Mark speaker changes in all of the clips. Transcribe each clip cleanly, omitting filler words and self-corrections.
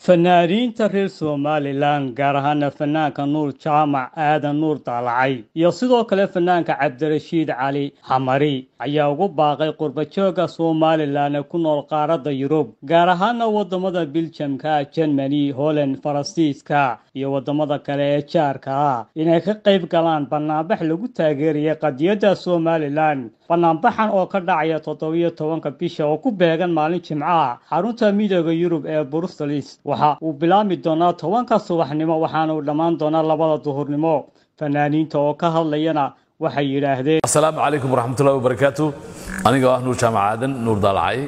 Speaker 1: fanaaniinta reer Somaliland gaar ahaan fanaanka Nuur Jaamac Aadan Nuur Daalacay iyo sidoo kale fanaanka Cabdirashiid Cali Xamari ayaa ugu baaqay qurbajooga Somaliland ku nool qaaradda Yurub gaar ahaan wadamada Belgiumka, Germany, Holland, Faransiiska iyo wadamada kale ee jaarka ah inay ka qayb galaan barnaamij lagu taageerayo qadiyadda Somaliland. Barnaamijkan oo ka dhacaya 17 bisha oo ku beegan maalin Jimcaha xarunta midowga Yurub ee Brussels waxa uu bilaami doonaa 10 subaxnimo waxaana uu dhamaan doonaa 2 duhurnimo. fanaaniinta oo ka hadlayana waxay yiraahdeen
Speaker 2: Assalaamu alaykum warahmatullahi wabarakatuh. Aniga ah Nuur Jaamac Aadan Nuur Daalacay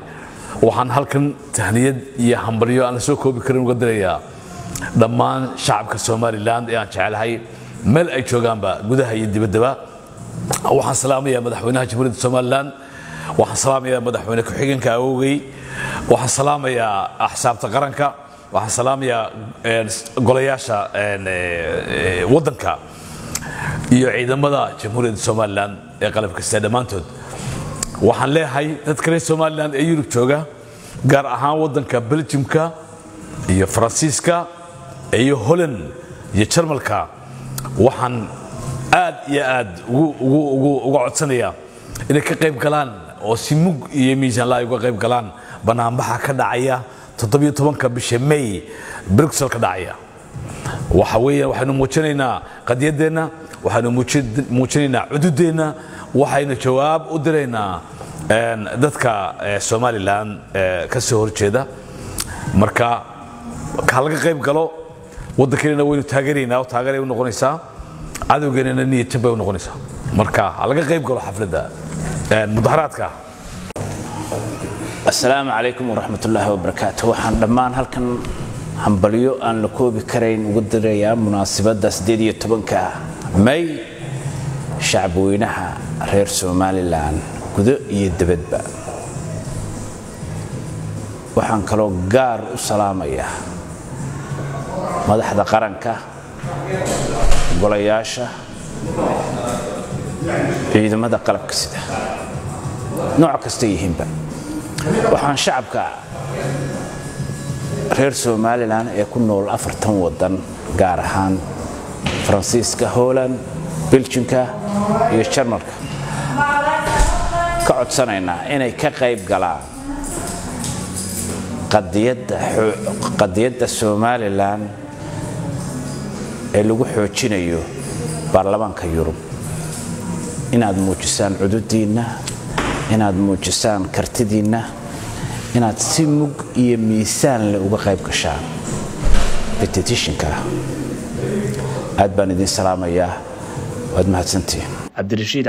Speaker 2: waxaan halkan tahniyad iyo hambalyo aan soo koobi karin uga dirayaa dhammaan shacabka Somaliland ee aan jecelahay meel ay joogaanba gudaha iyo dibaddaba. waxaan salaamayaa madaxweynaha Jamhuuriyadda Somaliland, waxaan salaamayaa madaxweyne ku-xigeenka awowgay, waxaan salaamayaa axsaabta qaranka, waxaan salaamayaa golayaasha waddanka iyo ciidamada Jamhuuriyadda Somaliland ee qalabka sida dhamaantood. waxaan leeyahay dadka reer Somaliland ee Yurub jooga gaar ahaan waddanka Belgiumka iyo Faransiiska iyo Holland iyo Jarmalka waxaan aad iyo aad uga codsanayaa inay ka qayb galaan oo si mug iyo miisaan la uga qayb galaan barnaamijka ka dhacaya 17 bisha May Brussels ka dhacaya. waxa weeyaan waxaanu muujinaynaa qadiyadeena, waxaanu muujinaynaa xuduudeena, waxayna jawaab u diraynaa dadka Somaliland ka soo horjeeda. marka ka laga qayb galo waddankeena waynu taageeraynaa oo taageeray u noqonaysaa cadowgeena niyad jabay u noqonaysaa. marka laga qayb galo xafladda mudaharaadka.
Speaker 3: Assalaamu alaykum warahmatullahi wabarakatuh. waxaan dhammaan halkan hambalyo aan la koobi karayn ugu dirayaa munaasabadda 18 May shacabweynaha reer Somaliland gudo iyo dibadba. waxaan kaloo gaar u salaamayaa madaxda qaranka, golayaasha, ciidamada qalabka sida nooc kasta yihiinba. waxaan shacabka reer Somaliland ee ku nool 4 wadan gaar ahaan Faransiiska, Holland, Belgiumka iyo Jarmalka ka codsanaynaa inay ka qayb galaan qadiyadda Somaliland ee lagu xoojinayo baarlamaanka Yurub. inaad muujisaan xuduudiina, inaad muujisaan kartidiina, inaad si mug iyo miisaan leh uga qayb gashaan petitionka. aad baan idin salaamayaa. waad mahadsantihiin. Cabdirashiid